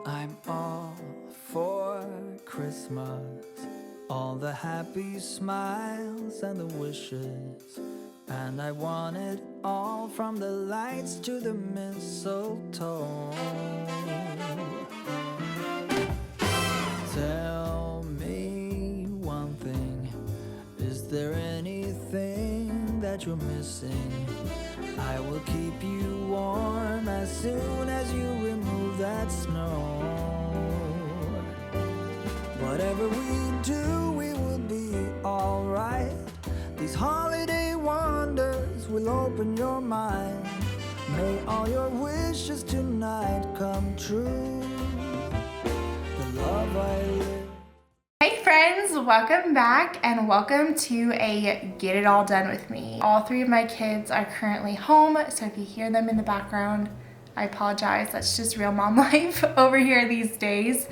I'm all for Christmas, all the happy smiles and the wishes, and I want it all from the lights to the mistletoe. Tell me one thing, is there anything that you're missing? I will keep you warm as soon as you remove that snow. Whatever we do, we will be alright. These holiday wonders will open your mind. May all your wishes tonight come true. The love I live. Hey friends, welcome back and welcome to a Get It All Done with me. All three of my kids are currently home, so if you hear them in the background, I apologize. That's just real mom life over here these days.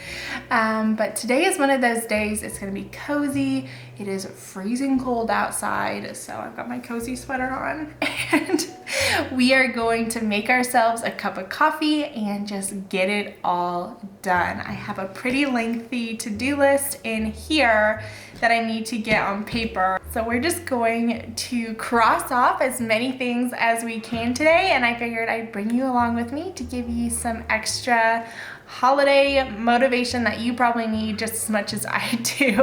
But today is one of those days. It's gonna be cozy. It is freezing cold outside, so I've got my cozy sweater on and we are going to make ourselves a cup of coffee and just get it all done. I have a pretty lengthy to-do list in here that I need to get on paper. So we're just going to cross off as many things as we can today, and I figured I'd bring you along with me to give you some extra holiday motivation that you probably need just as much as I do.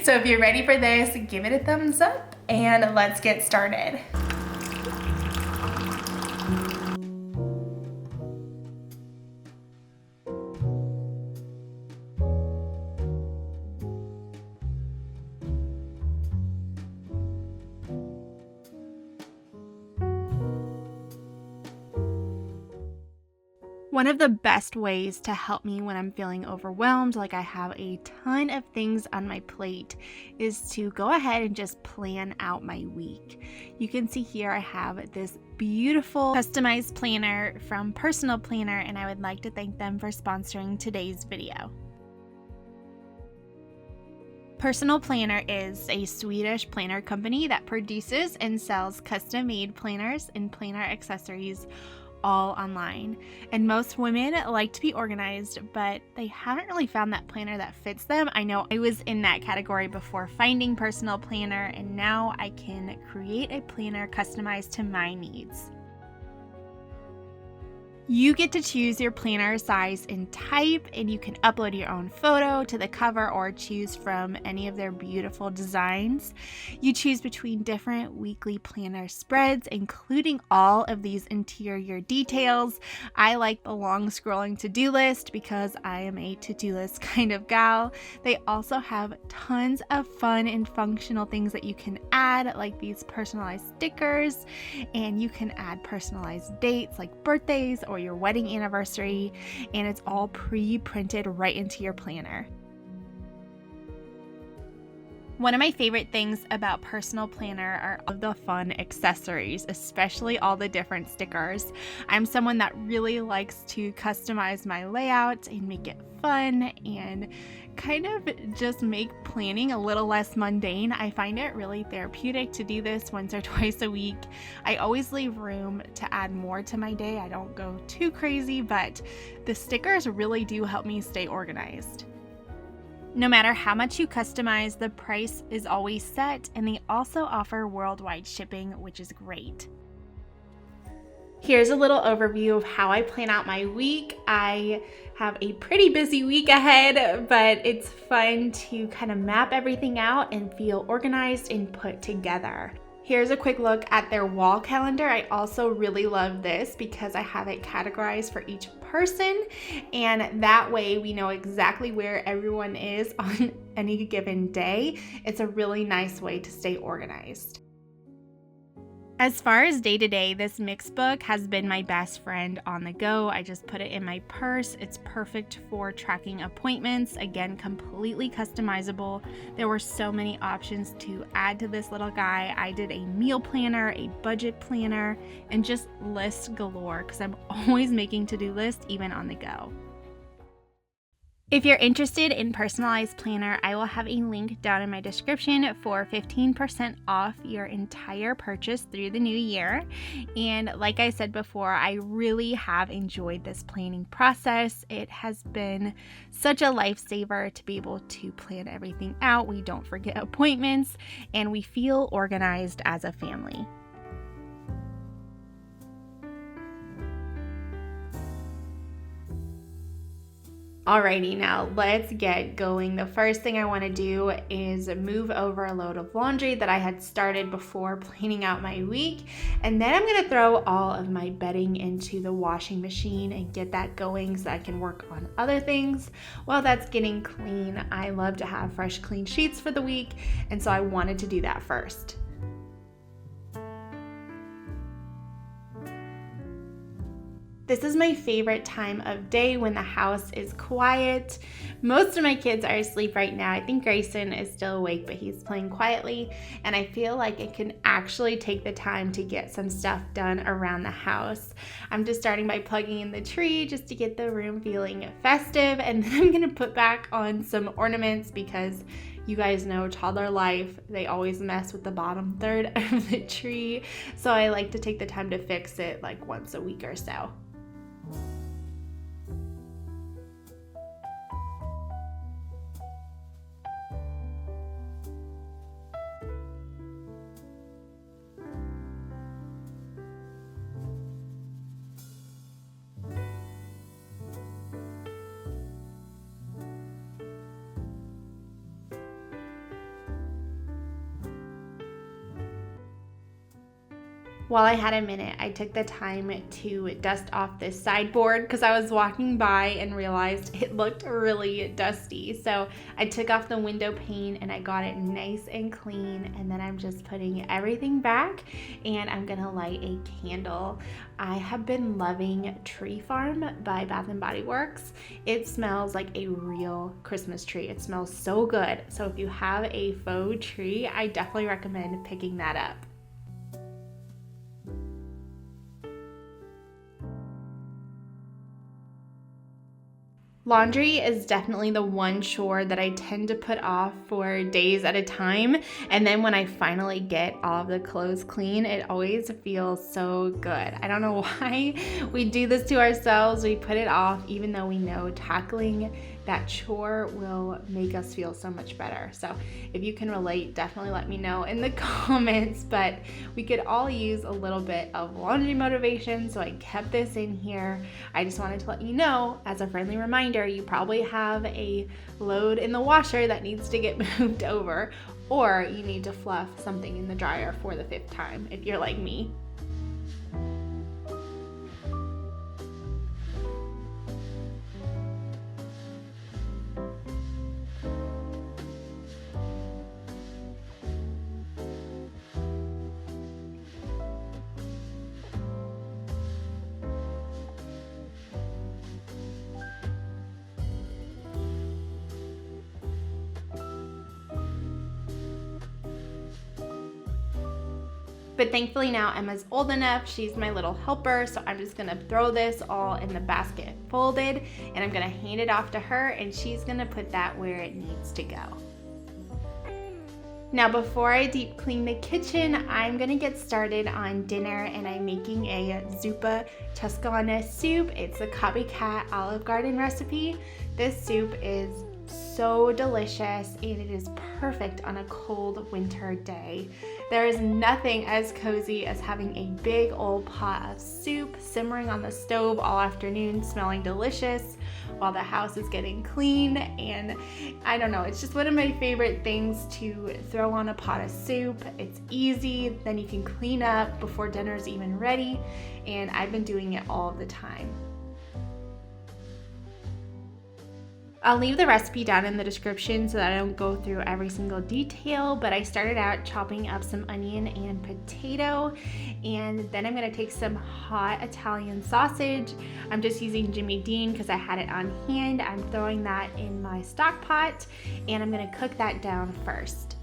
So if you're ready for this, give it a thumbs up and let's get started. One of the best ways to help me when I'm feeling overwhelmed, like I have a ton of things on my plate, is to go ahead and just plan out my week. You can see here I have this beautiful customized planner from Personal Planner, and I would like to thank them for sponsoring today's video. Personal Planner is a Swedish planner company that produces and sells custom-made planners and planner accessories all online. And most women like to be organized, but they haven't really found that planner that fits them. I know I was in that category before finding Personal Planner, and now I can create a planner customized to my needs. You get to choose your planner size and type, and you can upload your own photo to the cover or choose from any of their beautiful designs. You choose between different weekly planner spreads, including all of these interior details. I like the long scrolling to-do list because I am a to-do list kind of gal. They also have tons of fun and functional things that you can add, like these personalized stickers, and you can add personalized dates like birthdays or your wedding anniversary, and it's all pre-printed right into your planner. One of my favorite things about Personal Planner are all the fun accessories, especially all the different stickers. I'm someone that really likes to customize my layout and make it fun and kind of just make planning a little less mundane. I find it really therapeutic to do this once or twice a week. I always leave room to add more to my day. I don't go too crazy, but the stickers really do help me stay organized. No matter how much you customize, the price is always set, and they also offer worldwide shipping, which is great. Here's a little overview of how I plan out my week. I have a pretty busy week ahead, but it's fun to kind of map everything out and feel organized and put together. Here's a quick look at their wall calendar. I also really love this because I have it categorized for each person, and that way we know exactly where everyone is on any given day. It's a really nice way to stay organized. As far as day-to-day, this mix book has been my best friend on the go. I just put it in my purse. It's perfect for tracking appointments. Again, completely customizable. There were so many options to add to this little guy. I did a meal planner, a budget planner, and just lists galore because I'm always making to-do lists even on the go. If you're interested in personalized planner, I will have a link down in my description for 15% off your entire purchase through the new year. And like I said before, I really have enjoyed this planning process. It has been such a lifesaver to be able to plan everything out. We don't forget appointments and we feel organized as a family. Alrighty, now let's get going. The first thing I want to do is move over a load of laundry that I had started before planning out my week, and then I'm going to throw all of my bedding into the washing machine and get that going so I can work on other things while that's getting clean. I love to have fresh, clean sheets for the week, and so I wanted to do that first. This is my favorite time of day when the house is quiet. Most of my kids are asleep right now. I think Grayson is still awake, but he's playing quietly. And I feel like it can actually take the time to get some stuff done around the house. I'm just starting by plugging in the tree just to get the room feeling festive. And then I'm gonna put back on some ornaments because you guys know toddler life, they always mess with the bottom third of the tree. So I like to take the time to fix it like once a week or so. While I had a minute, I took the time to dust off this sideboard because I was walking by and realized it looked really dusty. So I took off the window pane and I got it nice and clean, and then I'm just putting everything back and I'm gonna light a candle. I have been loving Tree Farm by Bath & Body Works. It smells like a real Christmas tree. It smells so good. So if you have a faux tree, I definitely recommend picking that up. Laundry is definitely the one chore that I tend to put off for days at a time, and then when I finally get all of the clothes clean, it always feels so good. I don't know why we do this to ourselves. We put it off even though we know tackling that chore will make us feel so much better. So if you can relate, definitely let me know in the comments, but we could all use a little bit of laundry motivation, so I kept this in here. I just wanted to let you know, as a friendly reminder, you probably have a load in the washer that needs to get moved over, or you need to fluff something in the dryer for the 5th time if you're like me. But thankfully now Emma's old enough, she's my little helper, so I'm just gonna throw this all in the basket folded, and I'm gonna hand it off to her, and she's gonna put that where it needs to go. Now before I deep clean the kitchen, I'm gonna get started on dinner, and I'm making a zuppa toscana soup. It's a copycat Olive Garden recipe. This soup is so delicious and it is perfect on a cold winter day. There is nothing as cozy as having a big old pot of soup simmering on the stove all afternoon, smelling delicious while the house is getting clean. And I don't know, it's just one of my favorite things to throw on a pot of soup. It's easy, then you can clean up before dinner's even ready, and I've been doing it all the time. I'll leave the recipe down in the description so that I don't go through every single detail, but I started out chopping up some onion and potato, and then I'm gonna take some hot Italian sausage. I'm just using Jimmy Dean because I had it on hand. I'm throwing that in my stock pot, and I'm gonna cook that down first.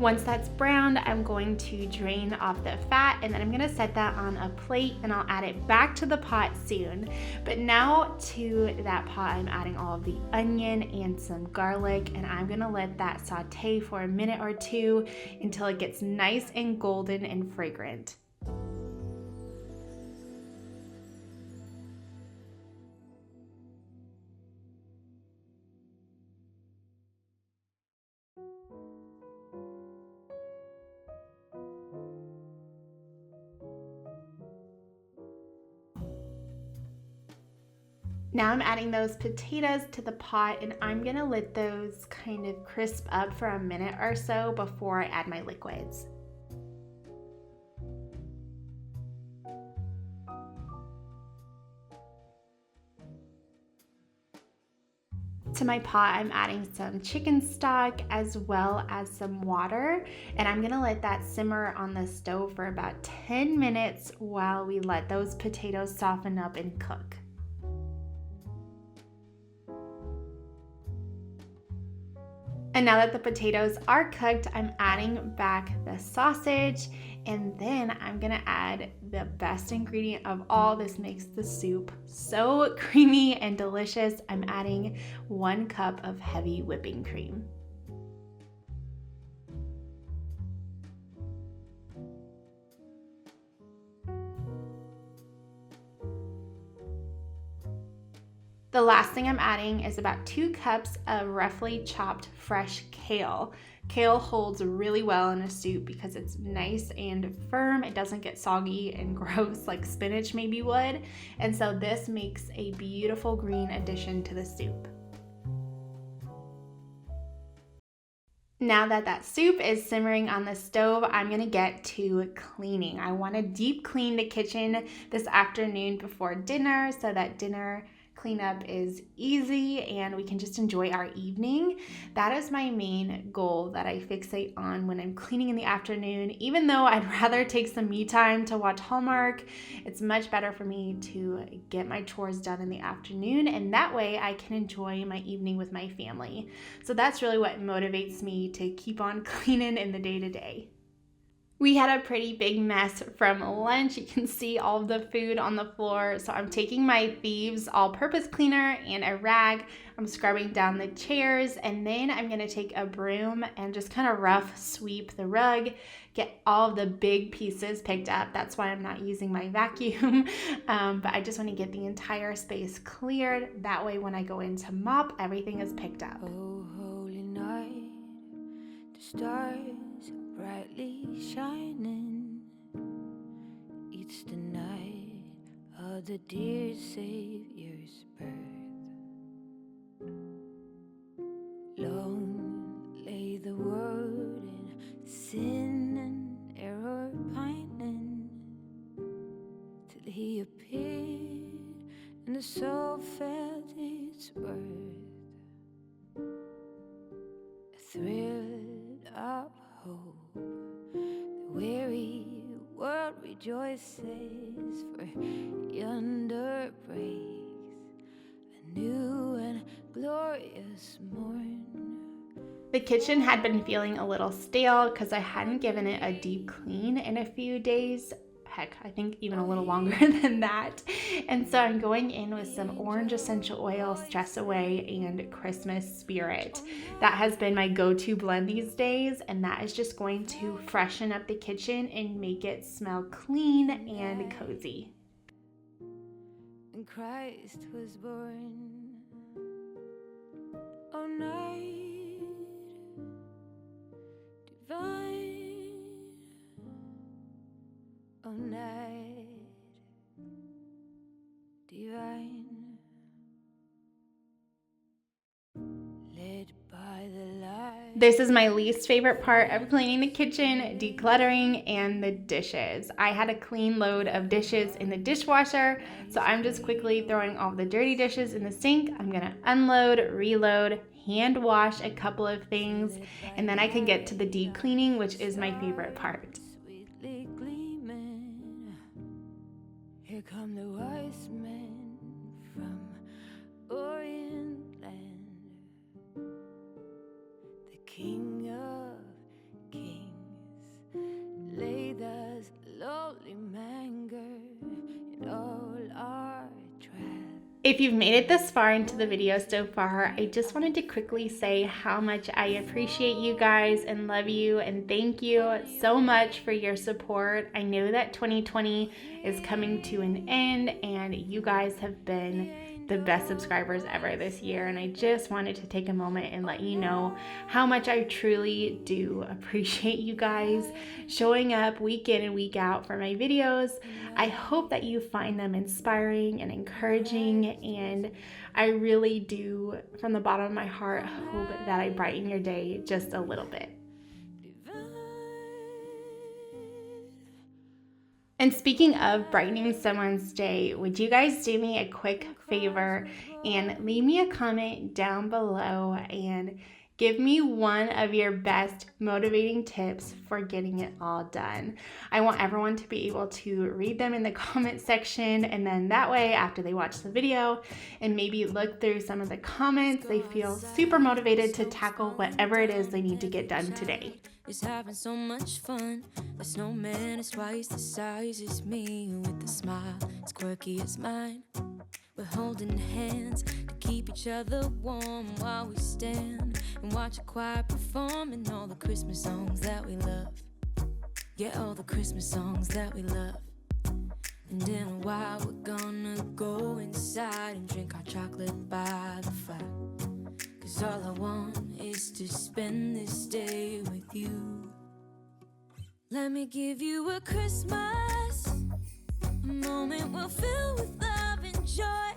Once that's browned, I'm going to drain off the fat, and then I'm gonna set that on a plate, and I'll add it back to the pot soon. But now to that pot, I'm adding all of the onion and some garlic, and I'm gonna let that saute for a minute or two until it gets nice and golden and fragrant. Now I'm adding those potatoes to the pot, and I'm gonna let those kind of crisp up for a minute or so before I add my liquids. To my pot, I'm adding some chicken stock as well as some water, and I'm gonna let that simmer on the stove for about 10 minutes while we let those potatoes soften up and cook. And now that the potatoes are cooked, I'm adding back the sausage, and then I'm gonna add the best ingredient of all. This makes the soup so creamy and delicious. I'm adding 1 cup of heavy whipping cream. The last thing I'm adding is about 2 cups of roughly chopped fresh kale. Kale holds really well in a soup because it's nice and firm. It doesn't get soggy and gross like spinach maybe would. And so this makes a beautiful green addition to the soup. Now that that soup is simmering on the stove, I'm gonna get to cleaning. I wanna deep clean the kitchen this afternoon before dinner so that dinner cleanup is easy and we can just enjoy our evening. That is my main goal that I fixate on when I'm cleaning in the afternoon. Even though I'd rather take some me time to watch Hallmark, it's much better for me to get my chores done in the afternoon, and that way I can enjoy my evening with my family. So that's really what motivates me to keep on cleaning in the day-to-day. We had a pretty big mess from lunch. You can see all of the food on the floor. So I'm taking my Thieves all-purpose cleaner and a rag. I'm scrubbing down the chairs, and then I'm gonna take a broom and just kind of rough sweep the rug, get all of the big pieces picked up. That's why I'm not using my vacuum. But I just wanna get the entire space cleared. That way when I go in to mop, everything is picked up. Oh, holy night, the stars brightly shining. It's the night of the dear Savior's birth. Long lay the world in sin and error pining, till he appeared and the soul felt its worth. A thrill of hope, the weary world rejoices, for yonder breaks a new and glorious morn. The kitchen had been feeling a little stale because I hadn't given it a deep clean in a few days. Heck, I think even a little longer than that. And so I'm going in with some orange essential oil, Stress Away, and Christmas Spirit. That has been my go-to blend these days, and that is just going to freshen up the kitchen and make it smell clean and cozy. And Christ was born. Oh, night divine. Oh, night divine. Led by the light. This is my least favorite part of cleaning the kitchen, decluttering, and the dishes. I had a clean load of dishes in the dishwasher, so I'm just quickly throwing all the dirty dishes in the sink. I'm gonna unload, reload, hand wash a couple of things, and then I can get to the deep cleaning, which is my favorite part. Sweetly gleaming. Here come the wise men from Orient land. The King of Kings. If you've made it this far into the video so far, I just wanted to quickly say how much I appreciate you guys and love you, and thank you so much for your support. I know that 2020 is coming to an end, and you guys have been the best subscribers ever this year, and I just wanted to take a moment and let you know how much I truly do appreciate you guys showing up week in and week out for my videos. I hope that you find them inspiring and encouraging, and I really do, from the bottom of my heart, hope that I brighten your day just a little bit. And speaking of brightening someone's day, would you guys do me a quick favor and leave me a comment down below and give me one of your best motivating tips for getting it all done? I want everyone to be able to read them in the comment section, and then that way, after they watch the video and maybe look through some of the comments, they feel super motivated to tackle whatever it is they need to get done today. Is having so much fun. The snowman is twice the size as me, with a smile as quirky as mine. We're holding hands to keep each other warm while we stand and watch a choir performing all the Christmas songs that we love. Yeah, all the Christmas songs that we love. And in a while we're gonna go inside and drink our chocolate by the fire. 'Cause all I want is to spend this day with you. Let me give you a Christmas, a moment we'll fill with love and joy.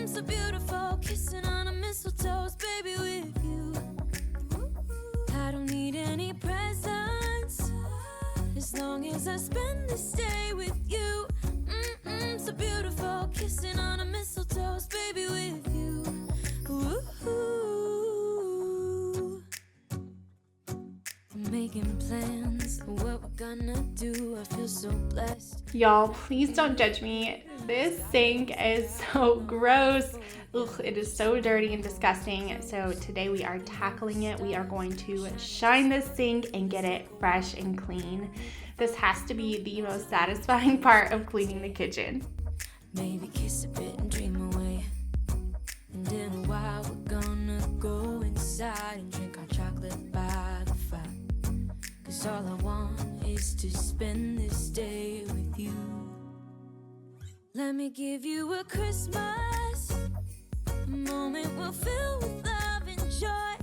So beautiful, kissing on a mistletoe, baby, with you. I don't need any presents, as long as I spend this day with you. So beautiful, kissing on a mistletoe, baby, with you. I'm making plans for what we're gonna do. I feel so blessed. Y'all, please don't judge me. This sink is so gross. Ugh, it is so dirty and disgusting. So today we are tackling it. We are going to shine this sink and get it fresh and clean. This has to be the most satisfying part of cleaning the kitchen. Maybe kiss a bit and dream away. And in a while we're gonna go inside and drink our chocolate by the fire. 'Cause all I want is to spend this day with you. Let me give you a Christmas, a moment we'll fill with love and joy.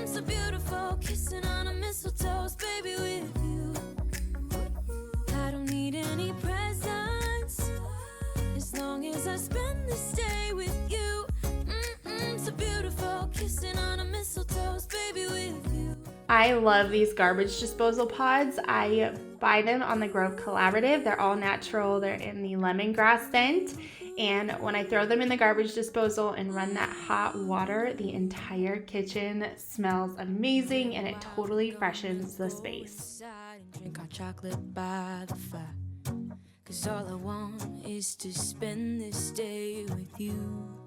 So beautiful, kissing on a mistletoe, baby, with you. I don't need any presents, as long as I spend this day with you. So beautiful, kissing on a mistletoe, baby, with you. I love these garbage disposal pods. I buy them on the Grove Collaborative. They're all natural. They're in the lemongrass scent. And when I throw them in the garbage disposal and run that hot water, the entire kitchen smells amazing, and it totally freshens the space. Drink our chocolate by the fire. 'Cause all I want is to spend this day with you.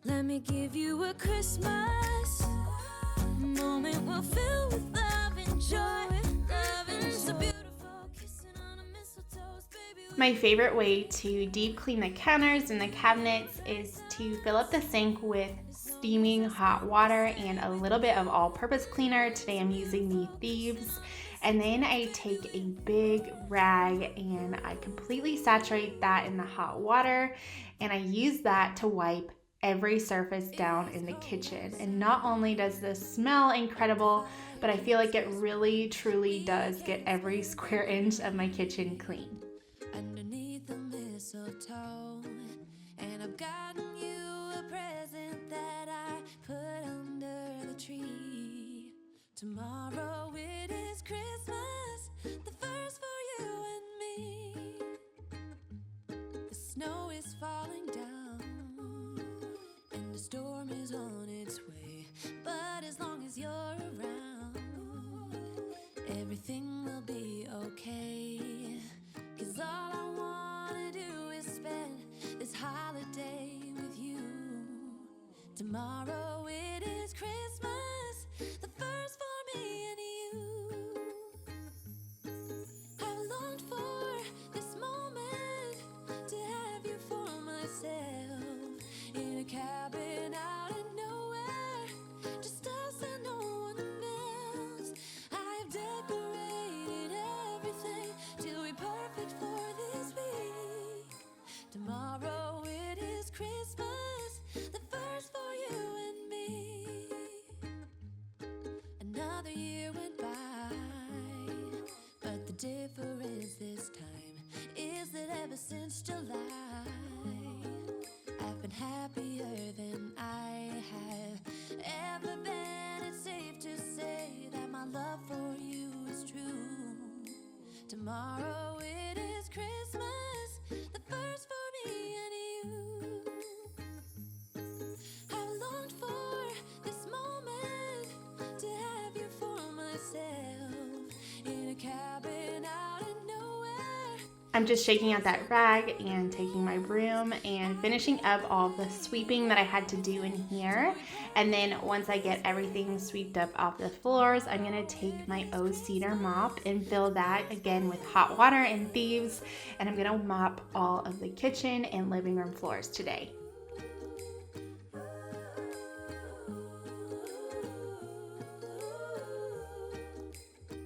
Let me give you a Christmas, a moment we'll fill with love and joy. Love and so beautiful, kissing on a mistletoe, baby. My favorite way to deep clean the counters and the cabinets is to fill up the sink with steaming hot water and a little bit of all-purpose cleaner. Today I'm using the Thieves. And then I take a big rag and I completely saturate that in the hot water, and I use that to wipe every surface down in the kitchen. And not only does this smell incredible, but I feel like it really truly does get every square inch of my kitchen clean. Underneath the mistletoe, and I've gotten you a present that I put under the tree. Tomorrow it is Christmas, the first for you and me. The snow is falling down, and the storm is on its way. But as long as you're around, everything will be okay. 'Cause all I wanna do is spend this holiday with you. Tomorrow it is Christmas, the first for me and you. I longed for this moment to have you for my another year went by, but the difference this time is that ever since July, I've been happier than I have ever been. It's safe to say that my love for you is true. Tomorrow it is Christmas, the first for me and you. I've longed for this moment to have you for myself in a cabin out in nowhere. I'm just shaking out that rag and taking my broom and finishing up all the sweeping that I had to do in here. And then once I get everything swept up off the floors, I'm gonna take my cedar mop and fill that again with hot water and thieves. And I'm gonna mop all of the kitchen and living room floors today.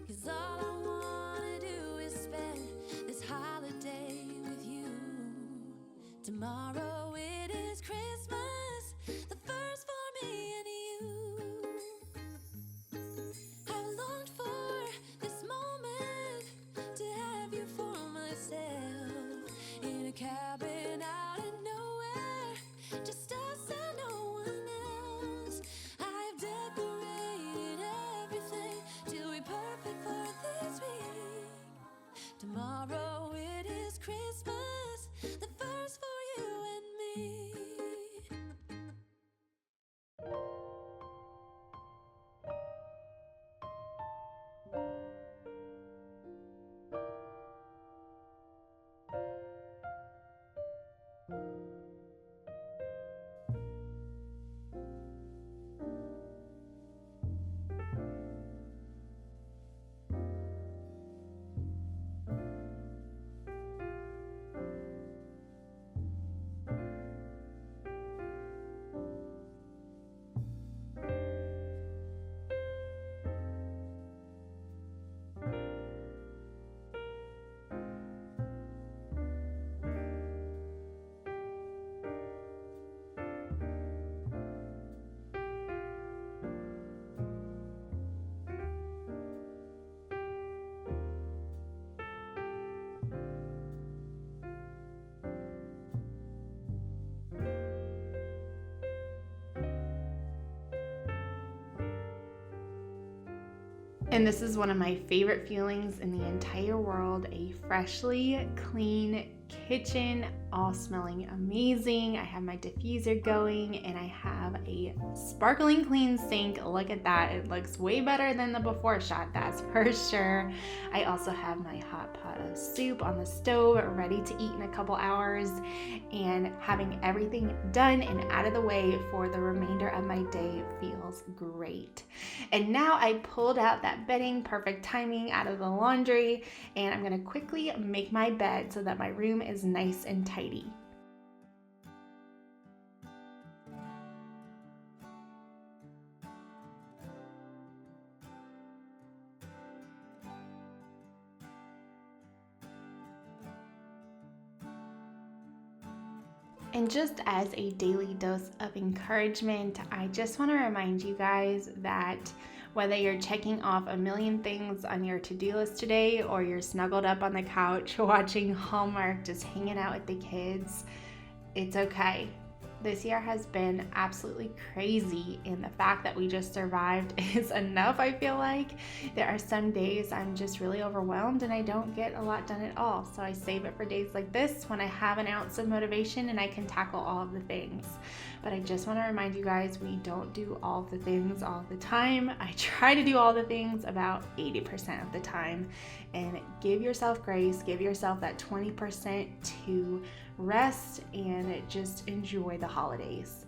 'Cause all I wanna do is spend this holiday with you. Tomorrow it is Christmas, the first for me and you. I've longed for this moment to have you for myself in a cabin out in nowhere, just us and no one else. I've decorated everything to be perfect for this week. Tomorrow it is Christmas, the first for you and me. And this is one of my favorite feelings in the entire world, a freshly clean kitchen, all smelling amazing. I have my diffuser going and I have a sparkling clean sink. Look at that. It looks way better than the before shot, that's for sure. I also have my hot pot of soup on the stove ready to eat in a couple hours, and having everything done and out of the way for the remainder of my day feels great. And now I pulled out that bedding, perfect timing, out of the laundry, and I'm gonna quickly make my bed so that my room is nice and tidy. And just as a daily dose of encouragement, I just want to remind you guys that whether you're checking off a million things on your to-do list today, or you're snuggled up on the couch watching Hallmark, just hanging out with the kids, it's okay. This year has been absolutely crazy, and the fact that we just survived is enough, I feel like. There are some days I'm just really overwhelmed and I don't get a lot done at all, so I save it for days like this when I have an ounce of motivation and I can tackle all of the things. But I just want to remind you guys, we don't do all of the things all of the time. I try to do all the things about 80% of the time, and give yourself grace, give yourself that 20% to rest and just enjoy the holidays.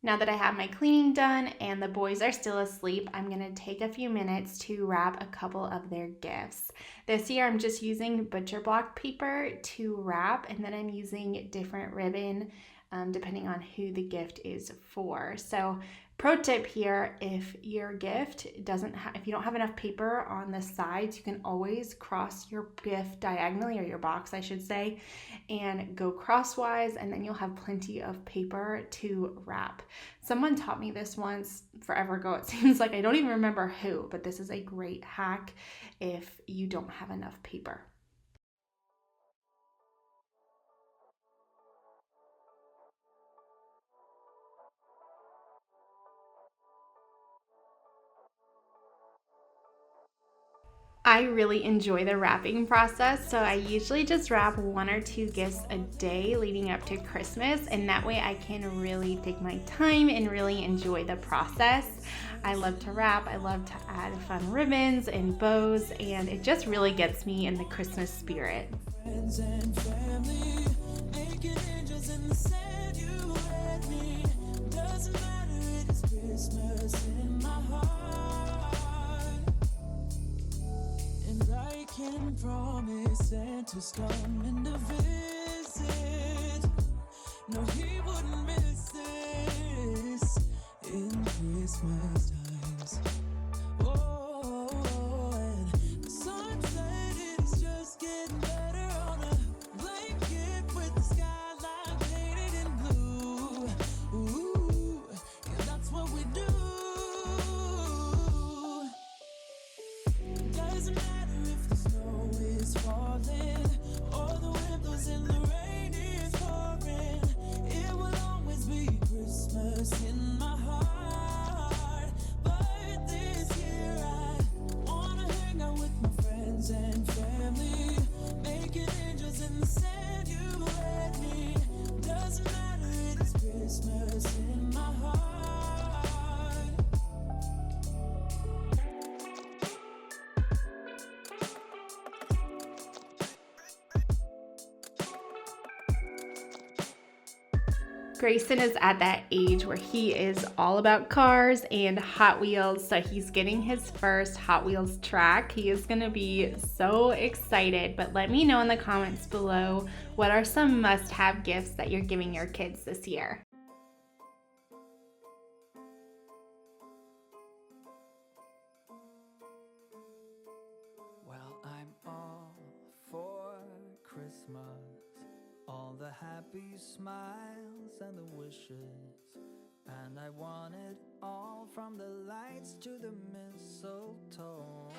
Now that I have my cleaning done and the boys are still asleep, I'm going to take a few minutes to wrap a couple of their gifts. This year I'm just using butcher block paper to wrap, and then I'm using different ribbon depending on who the gift is for. So pro tip here, if your gift if you don't have enough paper on the sides, you can always cross your gift diagonally, or your box I should say, and go crosswise, and then you'll have plenty of paper to wrap. Someone taught me this once forever ago. It seems like I don't even remember who, but this is a great hack if you don't have enough paper. I really enjoy the wrapping process, so I usually just wrap 1 or 2 gifts a day leading up to Christmas, and that way I can really take my time and really enjoy the process. I love to wrap, I love to add fun ribbons and bows, and it just really gets me in the Christmas spirit. Friends and family, making angels in the sand, you and me. Doesn't matter, it's Christmas in my heart. And I can promise Santa's coming to visit. No, he wouldn't miss this in Christmas times. Oh, and the sunset is just getting better on a blanket with the skyline painted in blue. Ooh, yeah, that's what we do. Doesn't matter if the snow is falling or the wind blows and the rain is pouring. It will always be Christmas in my heart. But this year I wanna hang out with my friends and family, making angels in the sand, you and me. Doesn't matter, it's Christmas in my heart. Grayson is at that age where he is all about cars and Hot Wheels, so he's getting his first Hot Wheels track. He is going to be so excited, but let me know in the comments below, what are some must-have gifts that you're giving your kids this year? Well, I'm all for Christmas, all the happy smiles and the wishes, and I want it all, from the lights to the mistletoe.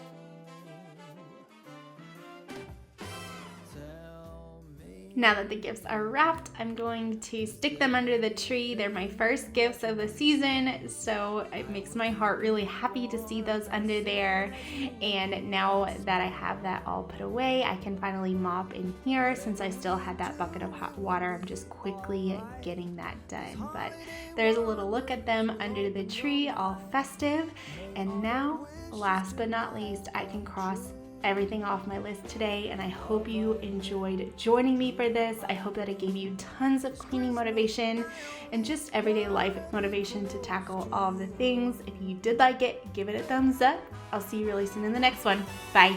Tell me. Now that the gifts are wrapped, I'm going to stick them under the tree. They're my first gifts of the season, so it makes my heart really happy to see those under there. And now that I have that all put away, I can finally mop in here. Since I still had that bucket of hot water, I'm just quickly getting that done. But there's a little look at them under the tree, all festive. And now, last but not least, I can cross everything off my list today, and I hope you enjoyed joining me for this. I hope that it gave you tons of cleaning motivation and just everyday life motivation to tackle all of the things. If you did like it, give it a thumbs up. I'll see you really soon in the next one. Bye.